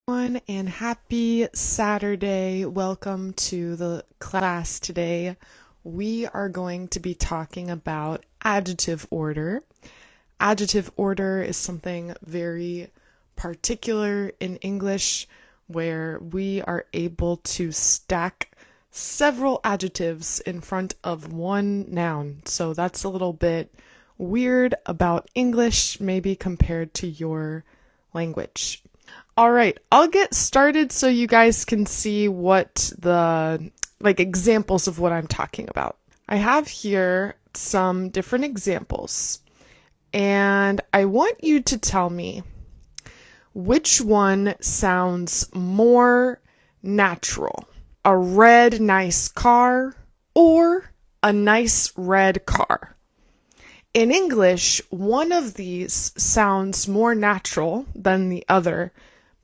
Everyone, and happy Saturday. Welcome to the class today. We are going to be talking about adjective order. Adjective order is something very particular in English where we are able to stack several adjectives in front of one noun. So that's a little bit weird about English, maybe compared to your language. All right, I'll get started so you guys can see what the examples of what I'm talking about. I have here some different examples, and I want you to tell me which one sounds more natural. A red nice car or a nice red car. In English, one of these sounds more natural than the other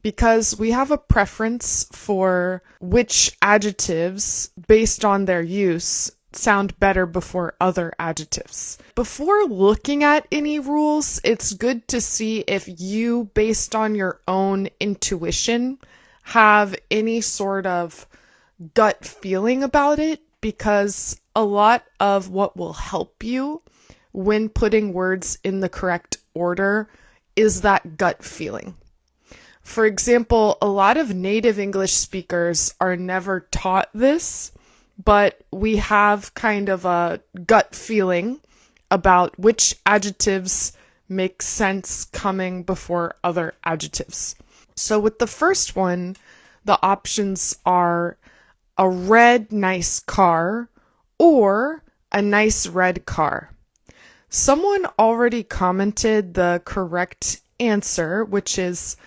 because we have a preference for which adjectives, based on their use, sound better before other adjectives. Before looking at any rules, it's good to see if you, based on your own intuition, have any sort of gut feeling about it, because a lot of what will help you when putting words in the correct order is that gut feeling. For example, a lot of native English speakers are never taught this, but we have kind of a gut feeling about which adjectives make sense coming before other adjectives. So with the first one, the options are a red nice car or a nice red car. Someone already commented the correct answer, which is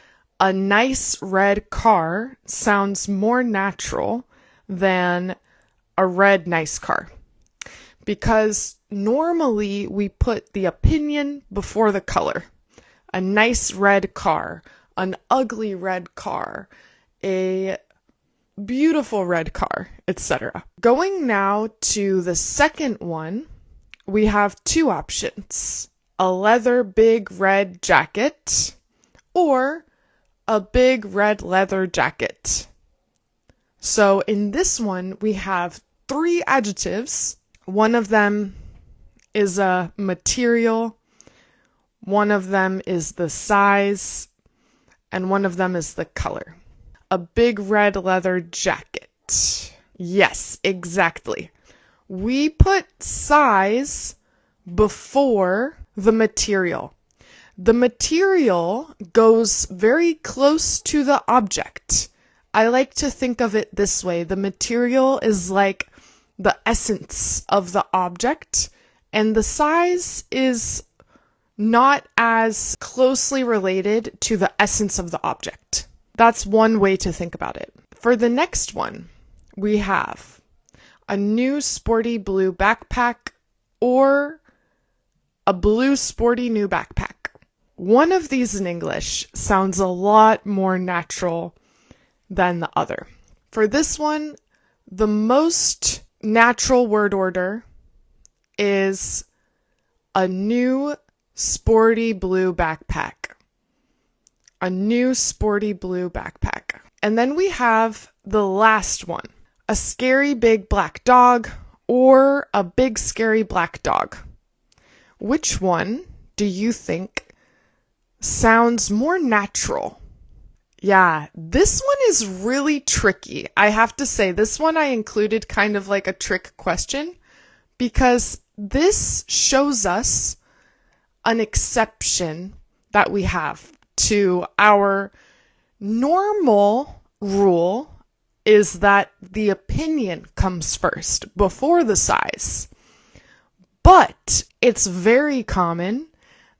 a nice red car sounds more natural than a red nice car. Because normally we put the opinion before the color. A nice red car, an ugly red car, a beautiful red car, etc. Going now to the second one, we have two options. A leather big red jacket or a big red leather jacket. So in this one, we have three adjectives. One of them is a material, one of them is the size, and one of them is the color. A big red leather jacket. Yes, exactly. We put size before the material. The material goes very close to the object. I like to think of it this way. The material is like the essence of the object, and the size is not as closely related to the essence of the object. That's one way to think about it. For the next one, we have a new sporty blue backpack or a blue sporty new backpack. One of these in English sounds a lot more natural than the other. For this one, the most natural word order is a new sporty blue backpack. A new sporty blue backpack. And then we have the last one, a scary big black dog or a big scary black dog. Which one do you think sounds more natural? Yeah, this one is really tricky. I have to say, this one I included kind of like a trick question because this shows us an exception that we have to our normal rule is that the opinion comes first before the size. But it's very common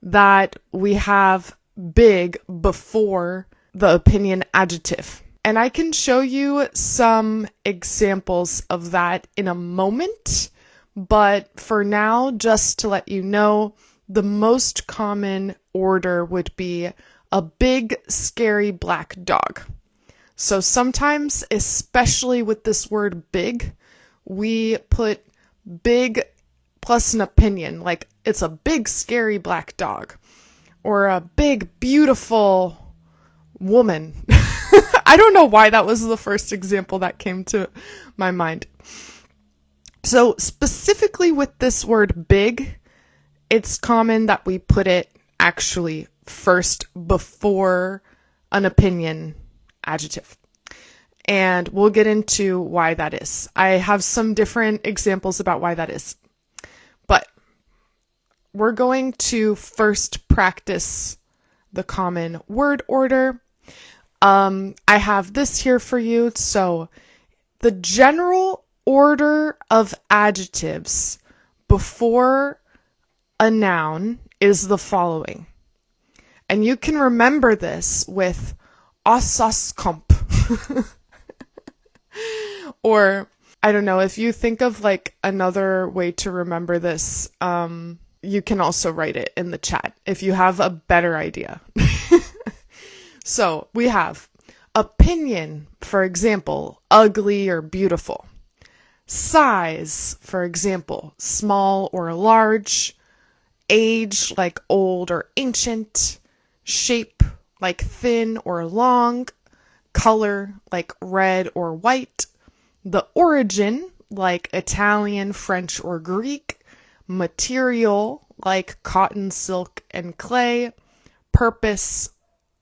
that we have big before the opinion adjective. And I can show you some examples of that in a moment. But for now, just to let you know, the most common order would be a big, scary black dog. So sometimes, especially with this word big, we put big plus an opinion, like it's a big, scary black dog, or a big, beautiful woman. I don't know why that was the first example that came to my mind. So specifically with this word big, it's common that we put it actually first before an opinion adjective. And we'll get into why that is. I have some different examples about why that is. But we're going to first practice the common word order. I have this here for you. So the general order of adjectives before a noun is the following. And you can remember this with OSASCOMP. Or, I don't know, if you think of like another way to remember this, you can also write it in the chat if you have a better idea. So we have opinion, for example, ugly or beautiful. Size, for example, small or large. Age, like old or ancient. Shape, like thin or long. Color, like red or white. The origin, like Italian, French, or Greek. Material, like cotton, silk, and clay. Purpose,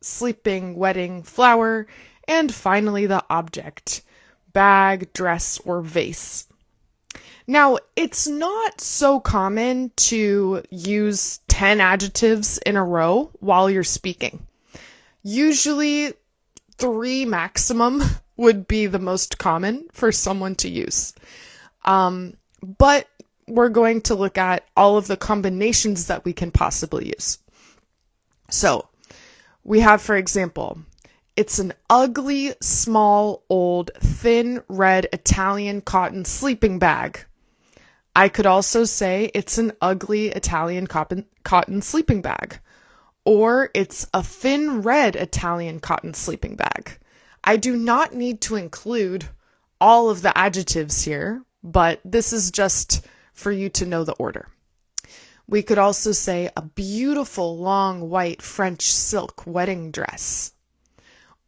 sleeping, wedding, flower. And finally, the object, bag, dress, or vase. Now, it's not so common to use 10 adjectives in a row while you're speaking. Usually 3 maximum would be the most common for someone to use. But we're going to look at all of the combinations that we can possibly use. So we have, for example, it's an ugly, small, old, thin, red Italian cotton sleeping bag. I could also say it's an ugly Italian cotton sleeping bag. Or it's a thin red Italian cotton sleeping bag. I do not need to include all of the adjectives here, but this is just for you to know the order. We could also say a beautiful long white French silk wedding dress.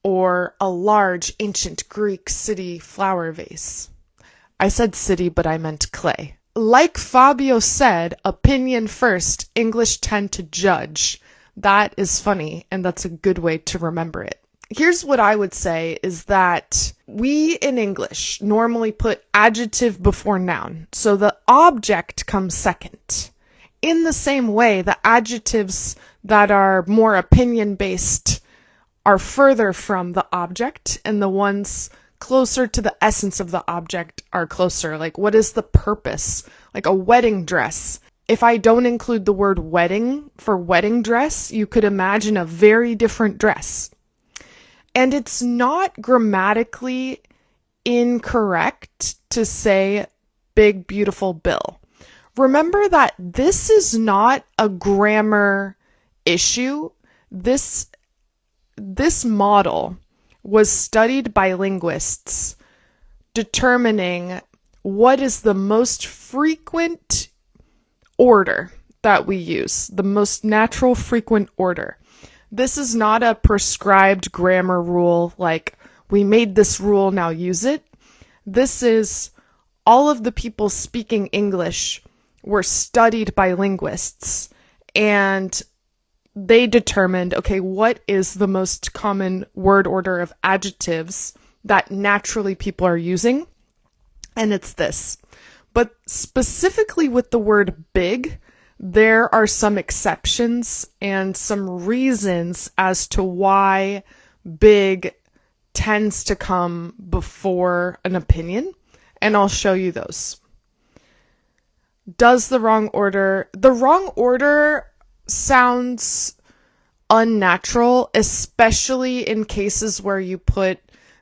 Or a large ancient Greek city flower vase. I said city, but I meant clay. Like Fabio said, opinion first, English tend to judge. That is funny, and that's a good way to remember it. Here's what I would say is that we in English normally put adjective before noun, so the object comes second. In the same way, the adjectives that are more opinion-based are further from the object, and the ones closer to the essence of the object are closer. Like, what is the purpose? Like a wedding dress. If I don't include the word wedding for wedding dress, you could imagine a very different dress. And it's not grammatically incorrect to say big, beautiful bill. Remember that this is not a grammar issue. This model was studied by linguists, determining what is the most frequent order that we use, the most natural frequent order. This is not a prescribed grammar rule, like we made this rule, now use it. This is all of the people speaking English were studied by linguists, and they determined, okay, what is the most common word order of adjectives that naturally people are using? And it's this. But specifically with the word big, there are some exceptions and some reasons as to why big tends to come before an opinion, and I'll show you those. The wrong order sounds unnatural, especially in cases where you put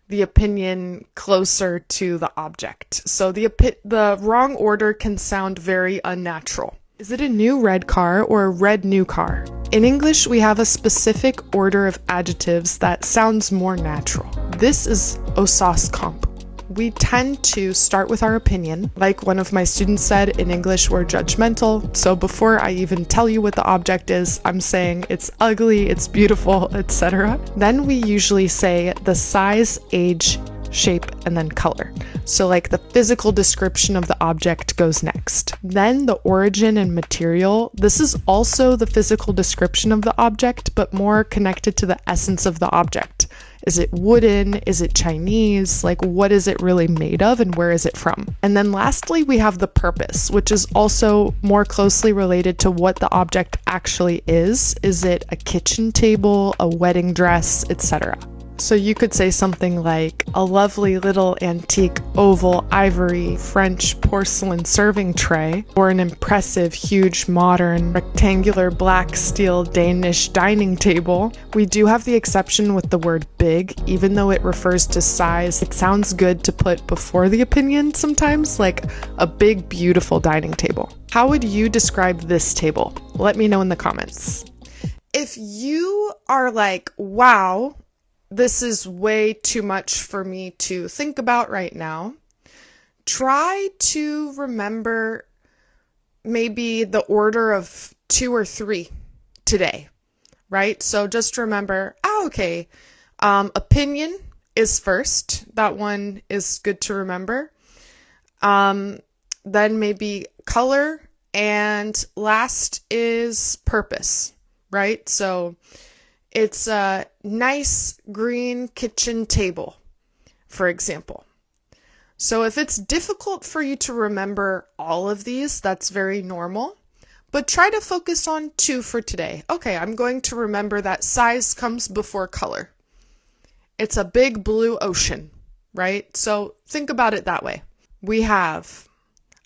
the opinion closer to the object. So the wrong order can sound very unnatural. Is it a new red car or a red new car? In English, we have a specific order of adjectives that sounds more natural. This is OSASCOMP. we tend to start with our opinion. Like one of my students said, in English, we're judgmental. So before I even tell you what the object is, I'm saying it's ugly, it's beautiful, etc. Then we usually say the size, age, shape, and then color. So like the physical description of the object goes next. Then the origin and material. This is also the physical description of the object, but more connected to the essence of the object. Is it wooden? Is it Chinese? Like, what is it really made of and where is it from? And then lastly, we have the purpose, which is also more closely related to what the object actually is. Is it a kitchen table, a wedding dress, etc.? So you could say something like a lovely little antique oval ivory French porcelain serving tray, or an impressive huge modern rectangular black steel Danish dining table. We do have the exception with the word big, even though it refers to size. It sounds good to put before the opinion sometimes, like a big beautiful dining table. How would you describe this table? Let me know in the comments. If you are like, wow, this is way too much for me to think about right now, try to remember maybe the order of 2 or 3 today, right? So just remember, okay, opinion is first. That one is good to remember. Then maybe color, and last is purpose, right? So it's a nice green kitchen table, for example. So if it's difficult for you to remember all of these, that's very normal. But try to focus on 2 for today. Okay, I'm going to remember that size comes before color. It's a big blue ocean, right? So think about it that way. We have,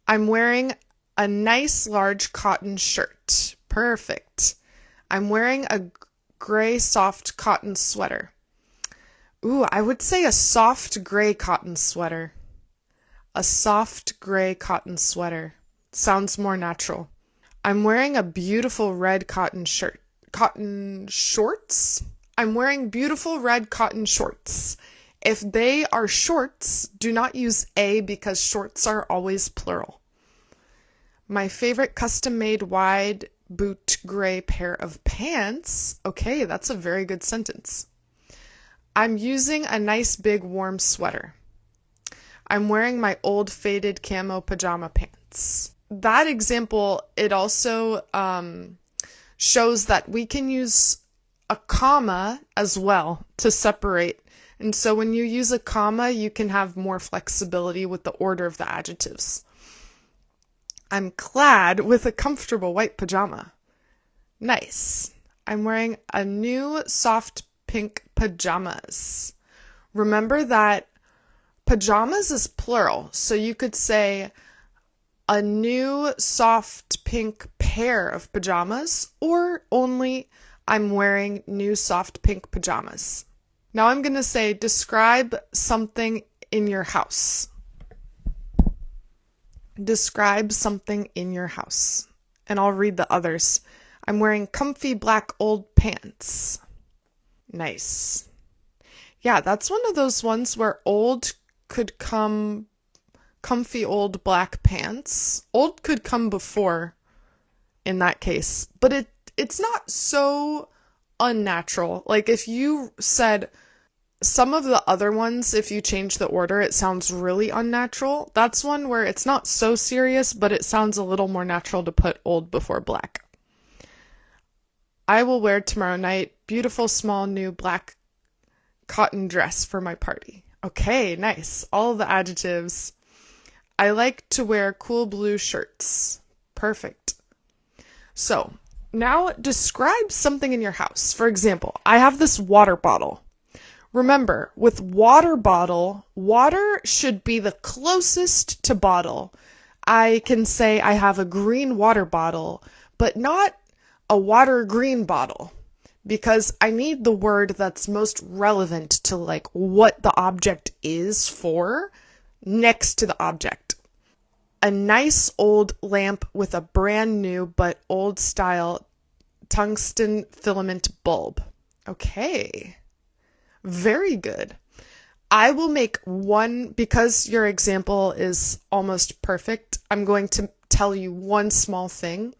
I'm wearing a nice large cotton shirt. Perfect. I'm wearing a gray soft cotton sweater. Ooh, I would say a soft gray cotton sweater. A soft gray cotton sweater. Sounds more natural. I'm wearing a beautiful red cotton shirt. Cotton shorts? I'm wearing beautiful red cotton shorts. If they are shorts, do not use a because shorts are always plural. My favorite custom-made wide boot gray pair of pants. Okay, that's a very good sentence. I'm using a nice big warm sweater. I'm wearing my old faded camo pajama pants. That example, it also shows that we can use a comma as well to separate. And so when you use a comma, you can have more flexibility with the order of the adjectives. I'm clad with a comfortable white pajama. Nice. I'm wearing a new soft pink pajamas. Remember that pajamas is plural, so you could say a new soft pink pair of pajamas, or only I'm wearing new soft pink pajamas. Now I'm going to say describe something in your house. Describe something in your house. And I'll read the others. I'm wearing comfy black old pants. Nice. Yeah, that's one of those ones where old could come, comfy old black pants. Old could come before in that case. But it's not so unnatural. Like if you said some of the other ones, if you change the order, it sounds really unnatural. That's one where it's not so serious, but it sounds a little more natural to put old before black. I will wear tomorrow night beautiful small new black cotton dress for my party. Okay, nice. All of the adjectives. I like to wear cool blue shirts. Perfect. So now describe something in your house. For example, I have this water bottle. Remember, with water bottle, water should be the closest to bottle. I can say I have a green water bottle, but not a water green bottle, because I need the word that's most relevant to like what the object is for next to the object. A nice old lamp with a brand new but old style tungsten filament bulb. Okay. Very good. I will make one, because your example is almost perfect, I'm going to tell you one small thing.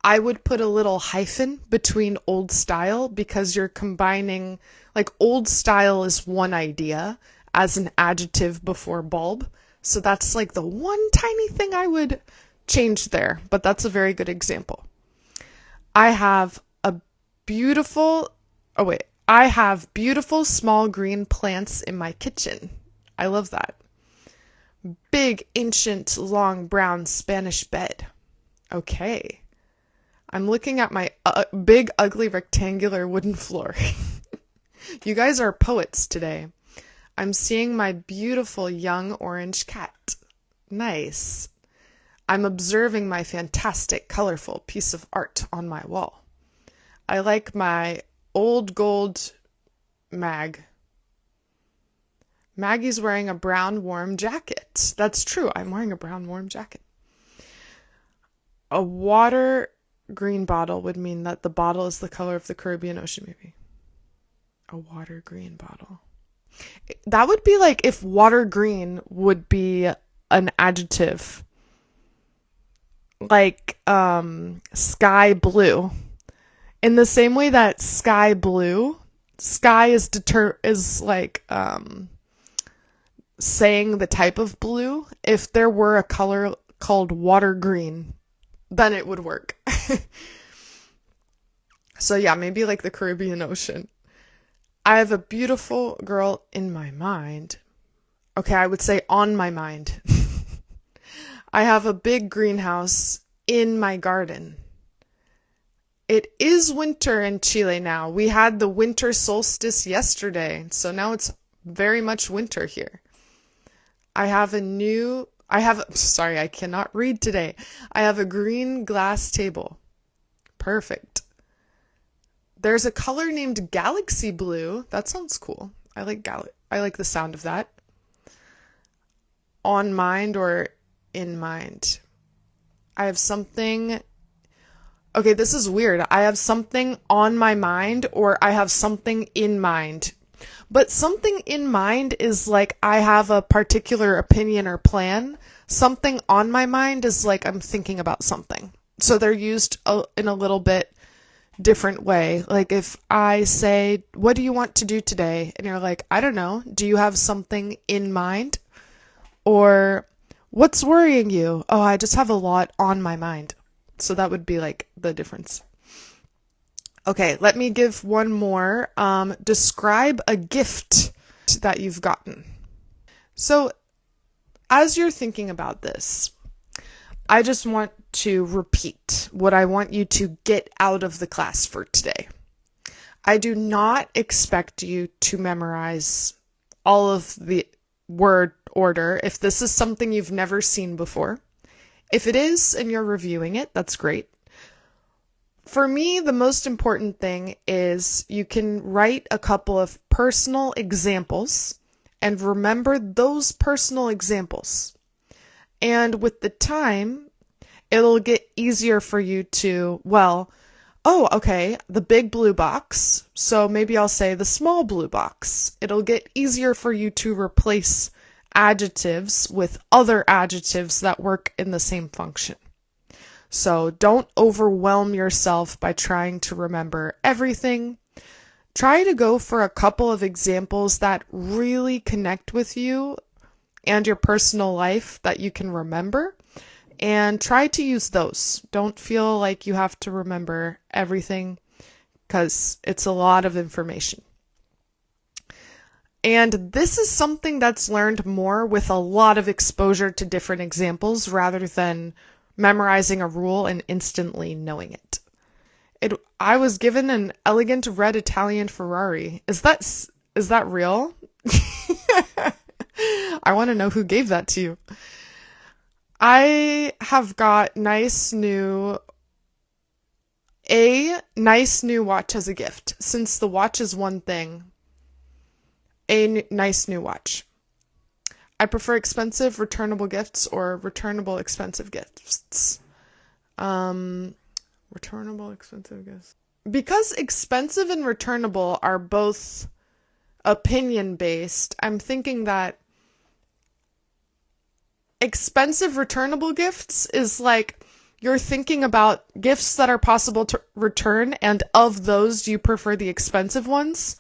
I would put a little hyphen between old style because you're combining, like old style is one idea as an adjective before bulb. So that's like the one tiny thing I would change there, but that's a very good example. I have a beautiful, oh wait, I have beautiful small green plants in my kitchen. I love that. Big, ancient, long, brown Spanish bed. Okay. I'm looking at my big, ugly, rectangular wooden floor. You guys are poets today. I'm seeing my beautiful young orange cat. Nice. I'm observing my fantastic, colorful piece of art on my wall. I like my old gold mag. Maggie's wearing a brown warm jacket. That's true. I'm wearing a brown warm jacket. A water green bottle would mean that the bottle is the color of the Caribbean Ocean, maybe. A water green bottle. That would be like if water green would be an adjective. Like sky blue. In the same way that sky blue, sky is like saying the type of blue. If there were a color called water green, then it would work. So yeah, maybe like the Caribbean Ocean. I have a beautiful girl in my mind. Okay, I would say on my mind. I have a big greenhouse in my garden. It is winter in Chile now. We had the winter solstice yesterday, so now it's very much winter here. Sorry, I cannot read today. I have a green glass table. Perfect. There's a color named galaxy blue. That sounds cool. I like the sound of that. On mind or in mind. I have something. Okay, this is weird. I have something on my mind or I have something in mind. But something in mind is like I have a particular opinion or plan. Something on my mind is like I'm thinking about something. So they're used in a little bit different way. Like if I say, what do you want to do today? And you're like, I don't know. Do you have something in mind? Or what's worrying you? Oh, I just have a lot on my mind. So that would be like the difference. Okay, let me give one more. Describe a gift that you've gotten. So as you're thinking about this, I just want to repeat what I want you to get out of the class for today. I do not expect you to memorize all of the word order if this is something you've never seen before. If it is and you're reviewing it, that's great. For me, the most important thing is you can write a couple of personal examples and remember those personal examples. And with the time, it'll get easier for you to, okay, the big blue box. So maybe I'll say the small blue box. It'll get easier for you to replace adjectives with other adjectives that work in the same function. So don't overwhelm yourself by trying to remember everything. Try to go for a couple of examples that really connect with you and your personal life that you can remember, and try to use those. Don't feel like you have to remember everything because it's a lot of information. And this is something that's learned more with a lot of exposure to different examples rather than memorizing a rule and instantly knowing it. I was given an elegant red Italian Ferrari. Is that real? I want to know who gave that to you. I have got a nice new watch as a gift. Since the watch is one thing, a nice new watch. I prefer expensive returnable gifts or returnable expensive gifts. Returnable expensive gifts. Because expensive and returnable are both opinion-based, I'm thinking that expensive returnable gifts is like you're thinking about gifts that are possible to return, and of those, do you prefer the expensive ones?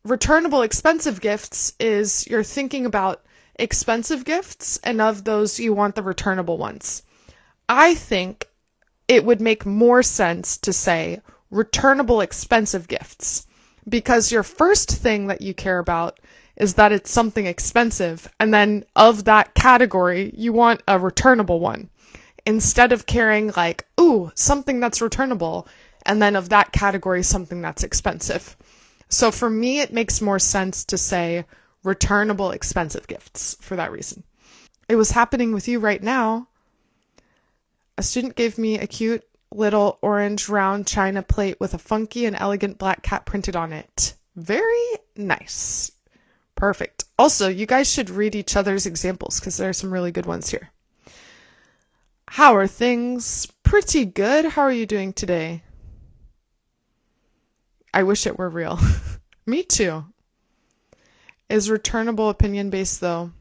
Returnable expensive gifts is you're thinking about expensive gifts, and of those, you want the returnable ones. I think it would make more sense to say returnable expensive gifts, because your first thing that you care about is that it's something expensive, and then of that category, you want a returnable one, instead of caring like, ooh, something that's returnable, and then of that category, something that's expensive. So for me, it makes more sense to say returnable expensive gifts for that reason. It was happening with you right now. A student gave me a cute little orange round china plate with a funky and elegant black cat printed on it. Very nice. Perfect. Also, you guys should read each other's examples because there are some really good ones here. How are things? Pretty good. How are you doing today? I wish it were real. Me too. Is returnable opinion-based though?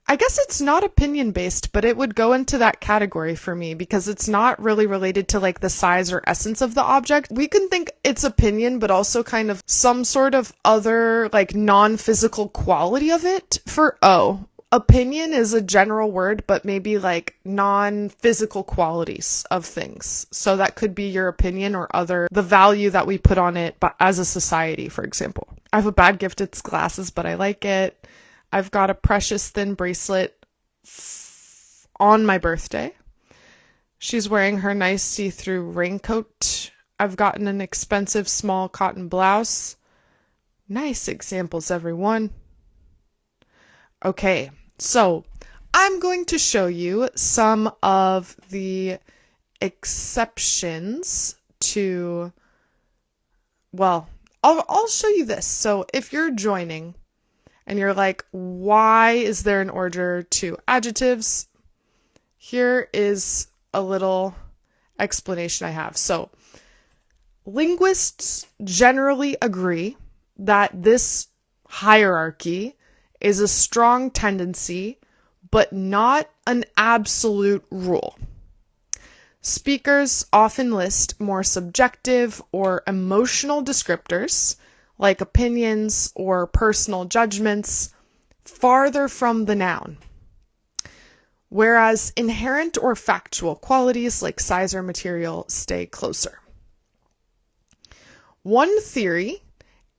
I guess it's not opinion-based, but it would go into that category for me because it's not really related to like the size or essence of the object. We can think it's opinion, but also kind of some sort of other like non-physical quality of it for O. Opinion is a general word, but maybe like non-physical qualities of things. So that could be your opinion or other, the value that we put on it but as a society, for example. I have a bad gift, it's glasses, but I like it. I've got a precious thin bracelet on my birthday. She's wearing her nice see-through raincoat. I've gotten an expensive small cotton blouse. Nice examples, everyone. Okay, so I'm going to show you some of the exceptions to, well, I'll show you this. So if you're joining and you're like, why is there an order to adjectives? Here is a little explanation I have. So linguists generally agree that this hierarchy is a strong tendency, but not an absolute rule. Speakers often list more subjective or emotional descriptors, like opinions or personal judgments, farther from the noun, whereas inherent or factual qualities like size or material stay closer. One theory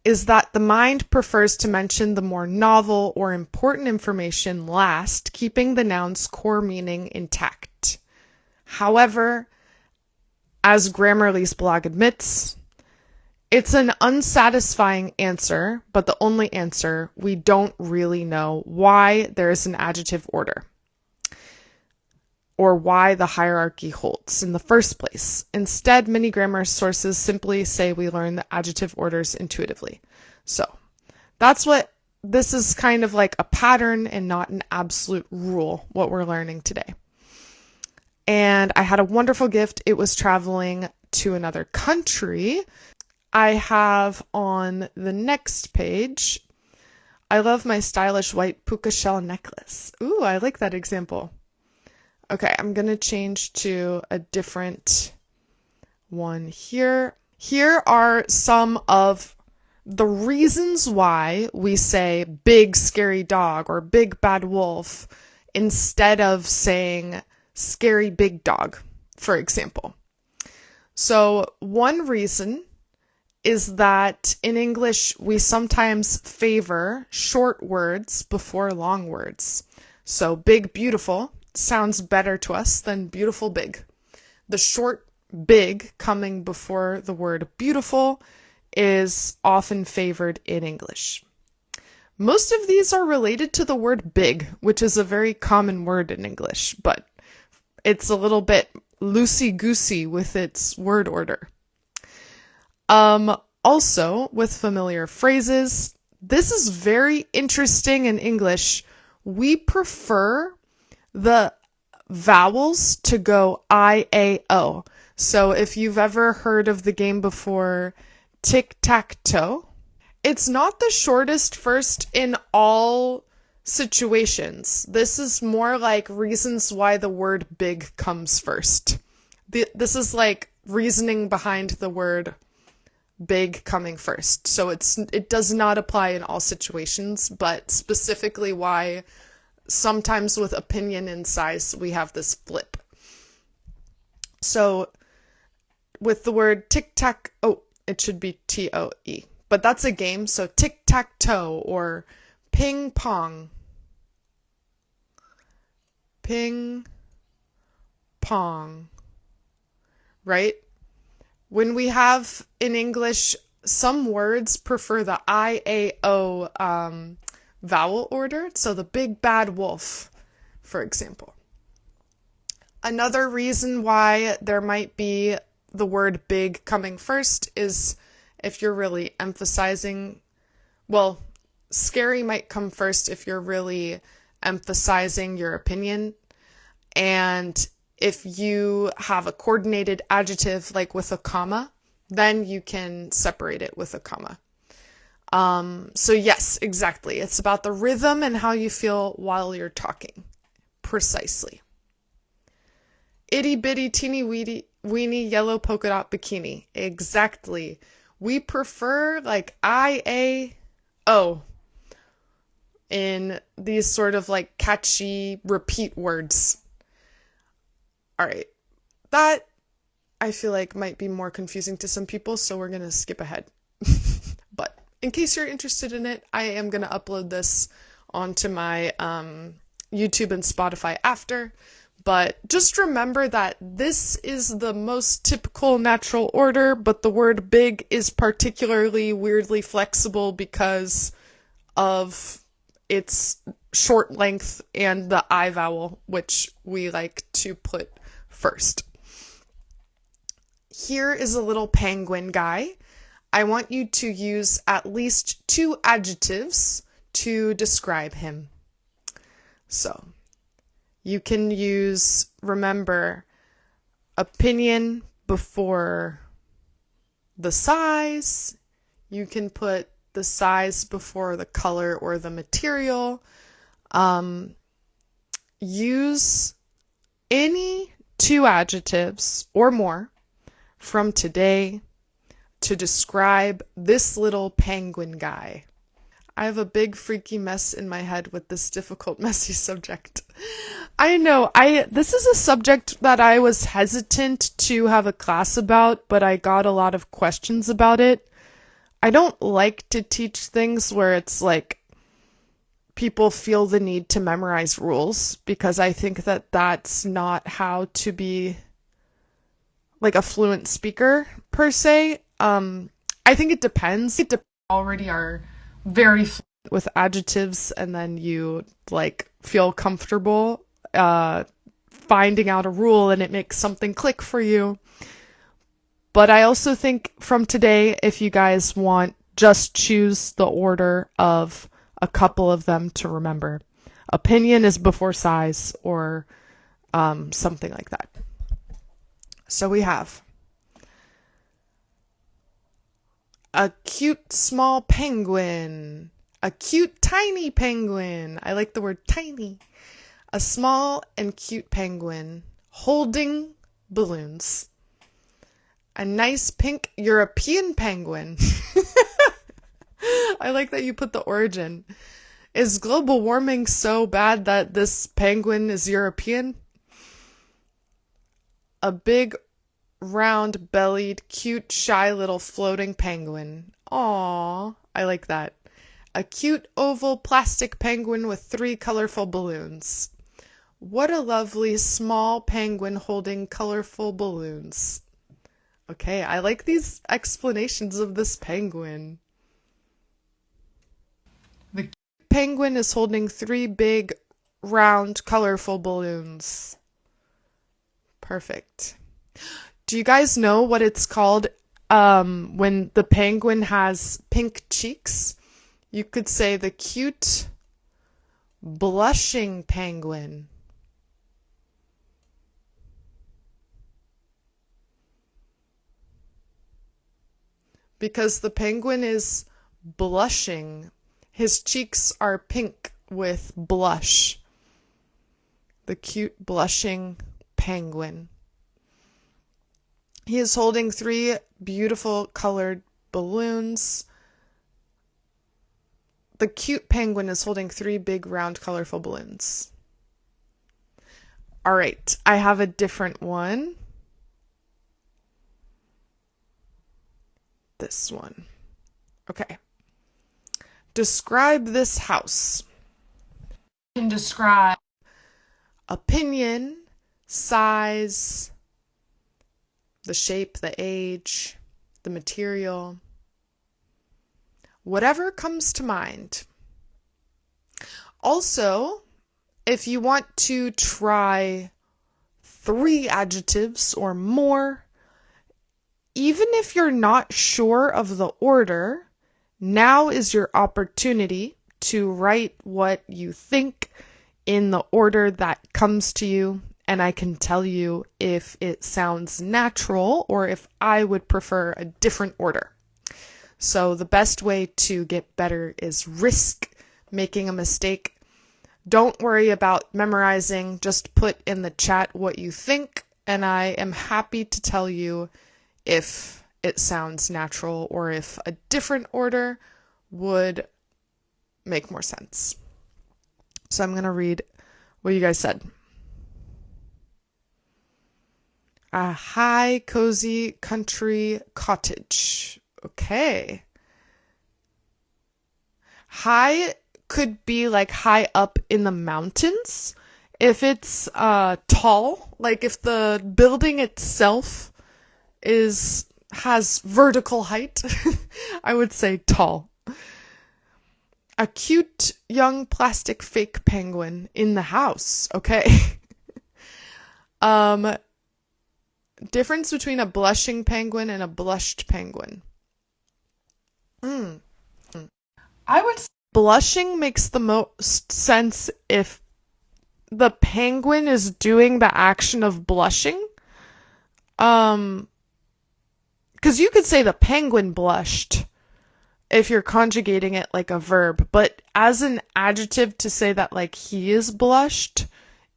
is that the mind prefers to mention the more novel or important information last, keeping the noun's core meaning intact. However, as Grammarly's blog admits, it's an unsatisfying answer, but the only answer. We don't really know why there is an adjective order or why the hierarchy holds in the first place. Instead, many grammar sources simply say we learn the adjective orders intuitively. So that's what this is, kind of like a pattern and not an absolute rule, what we're learning today. And I had a wonderful gift. It was traveling to another country. I have on the next page, I love my stylish white puka shell necklace. Ooh, I like that example. Okay, I'm going to change to a different one here. Here are some of the reasons why we say big scary dog or big bad wolf instead of saying scary big dog, for example. So one reason is that in English, we sometimes favor short words before long words. So big, beautiful sounds better to us than beautiful, big. The short big coming before the word beautiful is often favored in English. Most of these are related to the word big, which is a very common word in English, but it's a little bit loosey-goosey with its word order. Also, with familiar phrases, this is very interesting in English. We prefer the vowels to go I, A, O. So if you've ever heard of the game before tic-tac-toe, It's not the shortest first in all situations. This is more like reasons why the word big comes first. This is like reasoning behind the word big coming first. So it does not apply in all situations, but specifically why sometimes with opinion and size we have this flip. So with the word tic-tac, oh, it should be T-O-E. But that's a game, so tic-tac-toe or ping-pong. Ping-pong. Right? When we have in English, some words prefer the I-A-O vowel order, so the big bad wolf, for example. Another reason why there might be the word big coming first is if you're really emphasizing, well, scary might come first if you're really emphasizing your opinion. And if you have a coordinated adjective like with a comma, then you can separate it with a comma. So yes, exactly. It's about the rhythm and how you feel while you're talking. Precisely. Itty bitty teeny weeny yellow polka dot bikini. Exactly. We prefer like I-A-O in these sort of like catchy repeat words. All right. That I feel like might be more confusing to some people, so we're going to skip ahead. But in case you're interested in it, I am going to upload this onto my YouTube and Spotify after. But just remember that this is the most typical natural order, but the word big is particularly weirdly flexible because of its short length and the I vowel, which we like to put first. Here is a little penguin guy. I want you to use at least 2 adjectives to describe him. So you can use, remember, opinion before the size. You can put the size before the color or the material. Use any 2 adjectives or more from today to describe this little penguin guy. I have a big freaky mess in my head with this difficult, messy subject. I know, this is a subject that I was hesitant to have a class about, but I got a lot of questions about it. I don't like to teach things where it's like people feel the need to memorize rules, because I think that that's not how to be like a fluent speaker per se. I think it depends. It already are very fluent with adjectives, and then you like feel comfortable finding out a rule and it makes something click for you. But I also think from today, if you guys want, just choose the order of a couple of them to remember. Opinion is before size, or something like that. So we have a cute small penguin, a cute tiny penguin. I like the word tiny. A small and cute penguin holding balloons. A nice pink European penguin. I like that you put the origin. Is global warming so bad that this penguin is European? A big, round-bellied, cute, shy little floating penguin. Aww, I like that. A cute, oval, plastic penguin with 3 colorful balloons. What a lovely, small penguin holding colorful balloons. Okay, I like these explanations of this penguin. The cute penguin is holding 3 big, round, colorful balloons. Perfect. Do you guys know what it's called when the penguin has pink cheeks? You could say the cute, blushing penguin. Because the penguin is blushing. His cheeks are pink with blush. The cute blushing penguin. He is holding 3 beautiful colored balloons. The cute penguin is holding 3 big, round, colorful balloons. All right, I have a different one. This one. Okay. Describe this house. You can describe opinion, size, the shape, the age, the material, whatever comes to mind. Also, if you want to try 3 adjectives or more, even if you're not sure of the order, now is your opportunity to write what you think in the order that comes to you, and I can tell you if it sounds natural or if I would prefer a different order. So the best way to get better is risk making a mistake. Don't worry about memorizing, just put in the chat what you think, and I am happy to tell you if it sounds natural or if a different order would make more sense. So I'm going to read what you guys said. A high, cozy country cottage. Okay. High could be like high up in the mountains. If it's tall, like if the building itself has vertical height, I would say tall. A cute young plastic fake penguin in the house. Okay. Difference between a blushing penguin and a blushed penguin. I would say blushing makes the most sense if the penguin is doing the action of blushing. Because you could say the penguin blushed if you're conjugating it like a verb, but as an adjective to say that like he is blushed,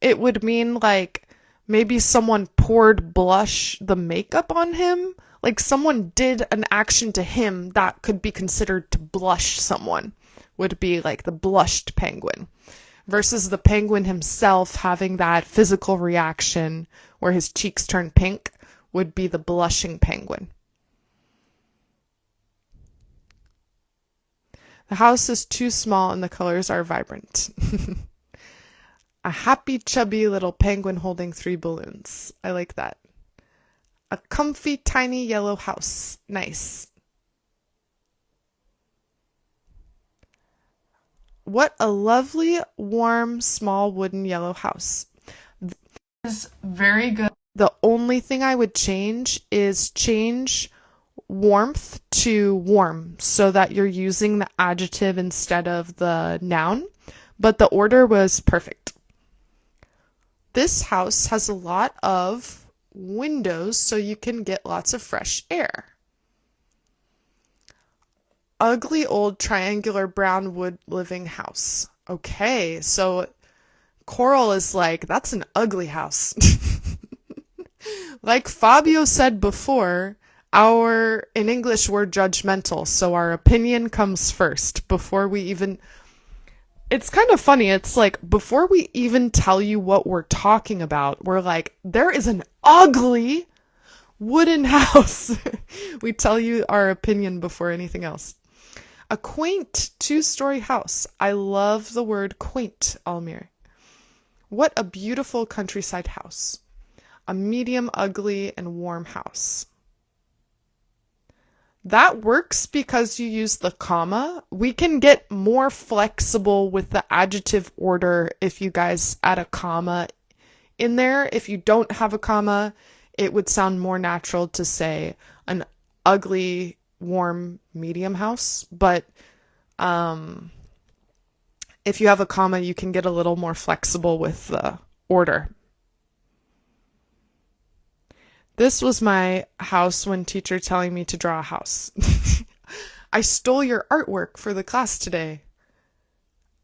it would mean like maybe someone poured blush, the makeup on him. Like someone did an action to him that could be considered to blush someone, would be like the blushed penguin. Versus the penguin himself having that physical reaction where his cheeks turn pink would be the blushing penguin. The house is too small and the colors are vibrant. A happy, chubby little penguin holding 3 balloons. I like that. A comfy, tiny yellow house. Nice. What a lovely, warm, small wooden yellow house. This is very good. The only thing I would change is change warmth to warm so that you're using the adjective instead of the noun, but the order was perfect. This house has a lot of windows so you can get lots of fresh air. Ugly old triangular brown wood living house. Okay, so Coral is like, that's an ugly house. Like Fabio said before, in English we're judgmental, so our opinion comes first before we even... It's kind of funny, it's like, before we even tell you what we're talking about, we're like, there is an ugly wooden house. We tell you our opinion before anything else. A quaint 2-story house. I love the word quaint, Almir. What a beautiful countryside house. A medium ugly and warm house. That works because you use the comma. We can get more flexible with the adjective order if you guys add a comma in there. If you don't have a comma, it would sound more natural to say an ugly, warm, medium house. But if you have a comma, you can get a little more flexible with the order. This was my house when teacher telling me to draw a house. I stole your artwork for the class today.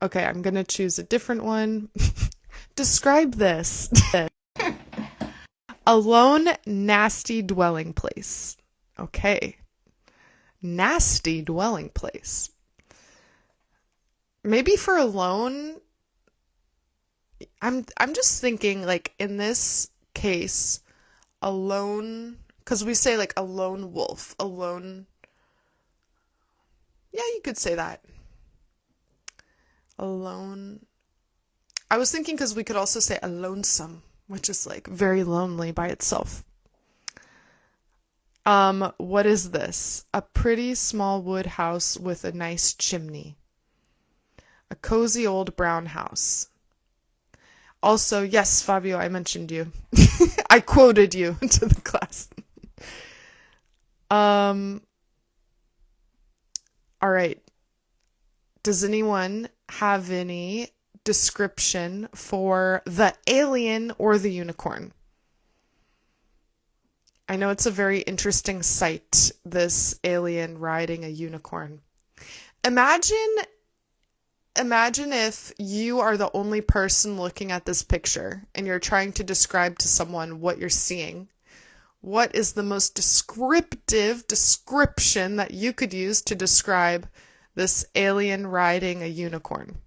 Okay, I'm gonna choose a different one. Describe this. A lone, nasty dwelling place. Okay. Nasty dwelling place. Maybe for alone, I'm just thinking like in this case, alone, because we say like a lone wolf, alone. Yeah, you could say that. Alone. I was thinking because we could also say a lonesome, which is like very lonely by itself. What is this? A pretty small wood house with a nice chimney. A cozy old brown house. Also, yes, Fabio, I mentioned you. I quoted you to the class. All right. Does anyone have any description for the alien or the unicorn? I know it's a very interesting sight, this alien riding a unicorn. Imagine if you are the only person looking at this picture and you're trying to describe to someone what you're seeing. What is the most descriptive description that you could use to describe this alien riding a unicorn?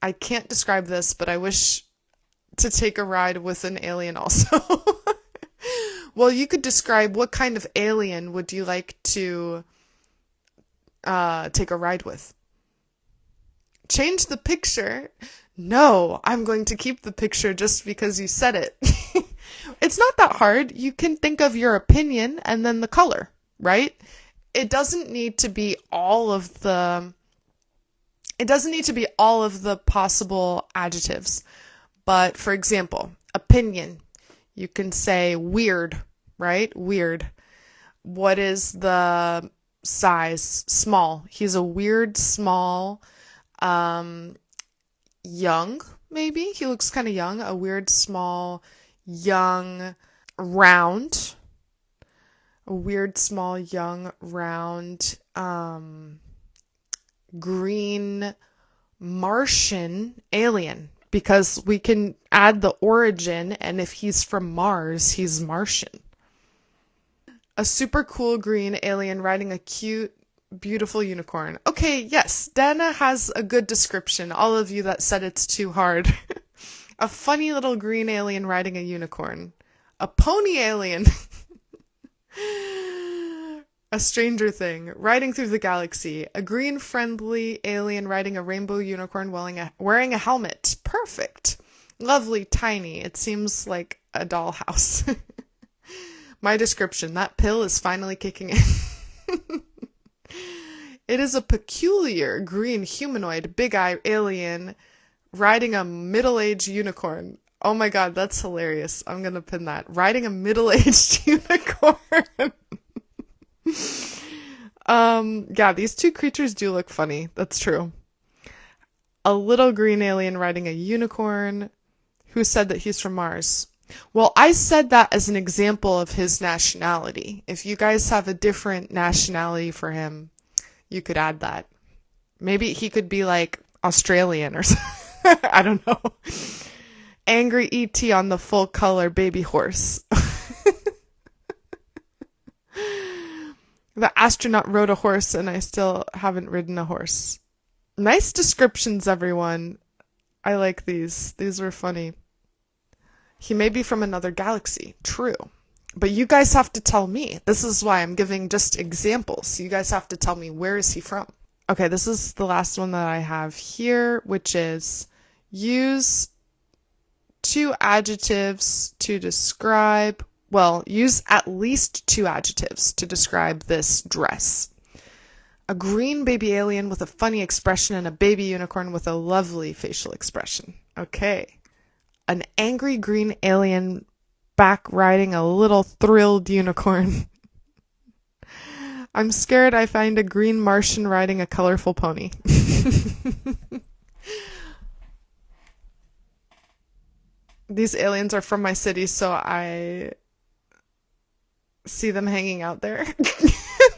I can't describe this, but I wish to take a ride with an alien also. Well, you could describe what kind of alien would you like to take a ride with? Change the picture? No, I'm going to keep the picture just because you said it. It's not that hard. You can think of your opinion and then the color, right? It doesn't need to be all of the possible adjectives. But for example, opinion, you can say weird, right? Weird. What is the size? Small. He's a weird, small, young, maybe. He looks kind of young. A weird, small, young, round. A weird, small, young, round, green, Martian alien. Because we can add the origin, and if he's from Mars, he's Martian. A super cool green alien riding a cute, beautiful unicorn. Okay, yes, Dana has a good description. All of you that said it's too hard. A funny little green alien riding a unicorn. A pony alien. A stranger thing. Riding through the galaxy. A green friendly alien riding a rainbow unicorn wearing a helmet. Perfect. Lovely, tiny. It seems like a dollhouse. My description. That pill is finally kicking in. It is a peculiar green humanoid big-eye alien riding a middle-aged unicorn. Oh my god, that's hilarious. I'm gonna pin that. Riding a middle-aged unicorn. Yeah, these two creatures do look funny. That's true. A little green alien riding a unicorn. Who said that he's from Mars? Well, I said that as an example of his nationality. If you guys have a different nationality for him, you could add that. Maybe he could be like Australian or something. I don't know. Angry E.T. on the full color baby horse. The astronaut rode a horse and I still haven't ridden a horse. Nice descriptions, everyone. I like these. These were funny. He may be from another galaxy. True. But you guys have to tell me. This is why I'm giving just examples. You guys have to tell me, where is he from? Okay, this is the last one that I have here, which is use two adjectives to describe, well, use at least two adjectives to describe this dress. A green baby alien with a funny expression and a baby unicorn with a lovely facial expression. Okay. An angry green alien back riding a little thrilled unicorn. I'm scared I find a green Martian riding a colorful pony. These aliens are from my city, so I see them hanging out there.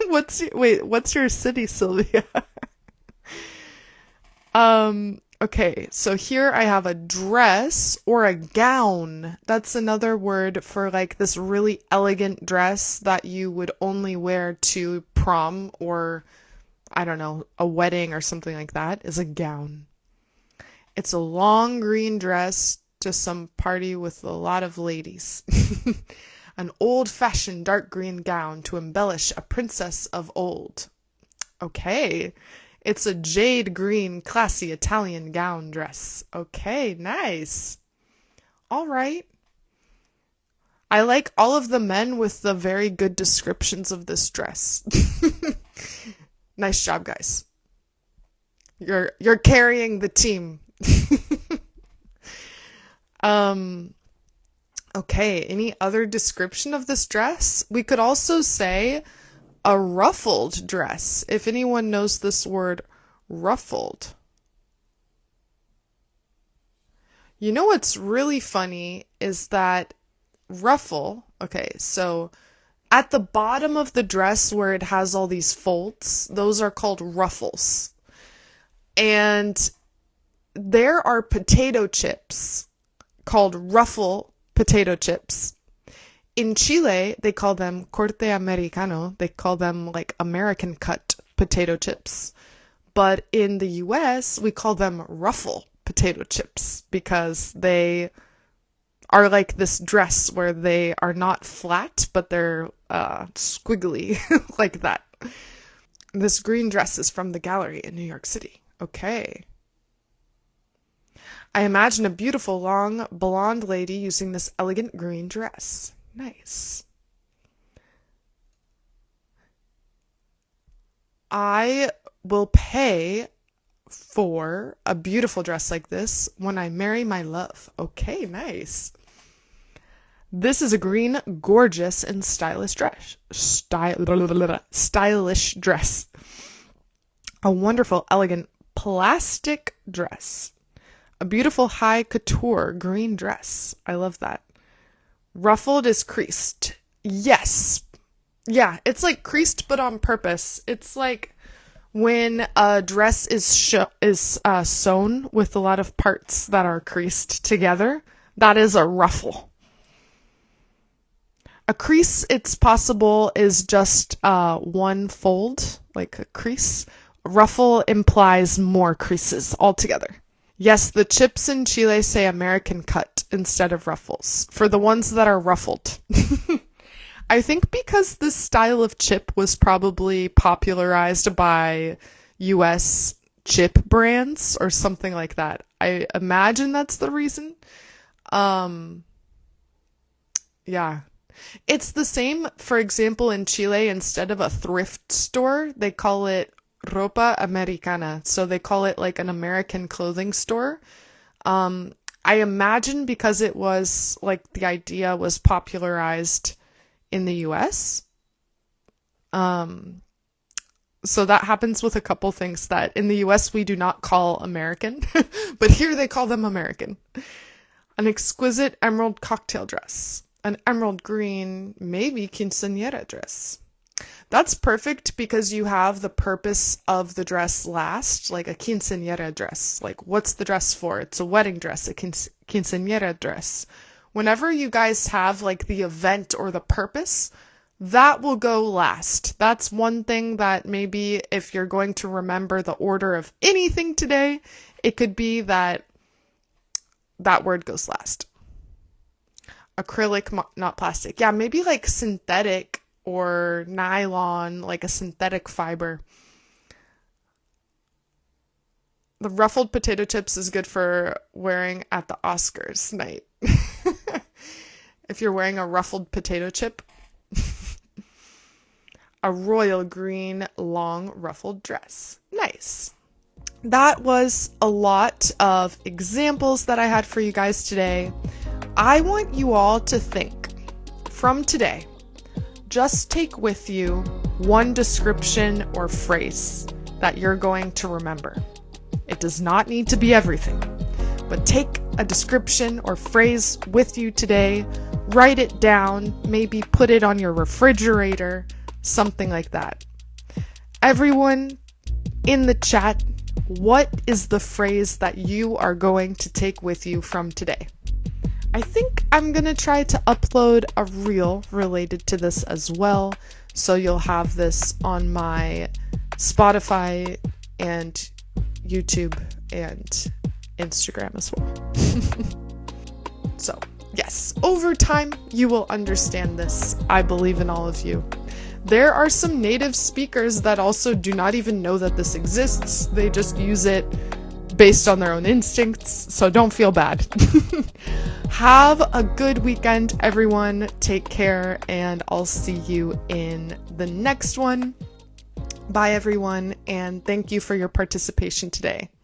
What's your city, Sylvia? Okay, so here I have a dress or a gown. That's another word for like this really elegant dress that you would only wear to prom or, I don't know, a wedding or something like that, is a gown. It's a long green dress to some party with a lot of ladies. An old-fashioned dark green gown to embellish a princess of old. Okay. It's a jade green, classy Italian gown dress. Okay, nice. All right. I like all of the men with the very good descriptions of this dress. Nice job, guys. You're carrying the team. Okay, any other description of this dress? We could also say a ruffled dress, if anyone knows this word, ruffled. You know what's really funny is that ruffle, okay, so at the bottom of the dress where it has all these folds, those are called ruffles. And there are potato chips called ruffle potato chips. In Chile, they call them corte americano. They call them like American cut potato chips. But in the US, we call them ruffle potato chips because they are like this dress where they are not flat, but they're squiggly like that. This green dress is from the gallery in New York City. Okay. I imagine a beautiful, long, blonde lady using this elegant green dress. Nice. I will pay for a beautiful dress like this when I marry my love. Okay, nice. This is a green, gorgeous, and stylish dress. Stylish dress. A wonderful, elegant plastic dress. A beautiful high couture green dress. I love that. Ruffled is creased. Yes. Yeah, it's like creased but on purpose. It's like when a dress is sewn with a lot of parts that are creased together. That is a ruffle. A crease, it's possible, is just one fold, like a crease. A ruffle implies more creases altogether. Yes, the chips in Chile say American cut instead of ruffles, for the ones that are ruffled. I think because this style of chip was probably popularized by US chip brands or something like that. I imagine that's the reason. Yeah. It's the same, for example, in Chile, instead of a thrift store, they call it ropa americana. So they call it like an American clothing store. I imagine because it was like the idea was popularized in the US. So that happens with a couple things that in the US we do not call American, but here they call them American. An exquisite emerald cocktail dress. An emerald green, maybe quinceañera dress. That's perfect because you have the purpose of the dress last, like a quinceañera dress. Like, what's the dress for? It's a wedding dress, a quinceañera dress. Whenever you guys have like the event or the purpose, that will go last. That's one thing that maybe if you're going to remember the order of anything today, it could be that that word goes last. Acrylic, not plastic. Yeah, maybe like synthetic or nylon, like a synthetic fiber. The ruffled potato chips is good for wearing at the Oscars night. If you're wearing a ruffled potato chip. A royal green, long ruffled dress. Nice. That was a lot of examples that I had for you guys today. I want you all to think, from today, just take with you one description or phrase that you're going to remember. It does not need to be everything, but take a description or phrase with you today, write it down, maybe put it on your refrigerator, something like that. everyone in the chat, what is the phrase that you are going to take with you from today? I think I'm going to try to upload a reel related to this as well, so you'll have this on my Spotify and YouTube and Instagram as well. So, yes, over time you will understand this. I believe in all of you. There are some native speakers that also do not even know that this exists. They just use it based on their own instincts, so don't feel bad. Have a good weekend, everyone. Take care, and I'll see you in the next one. Bye, everyone, and thank you for your participation today.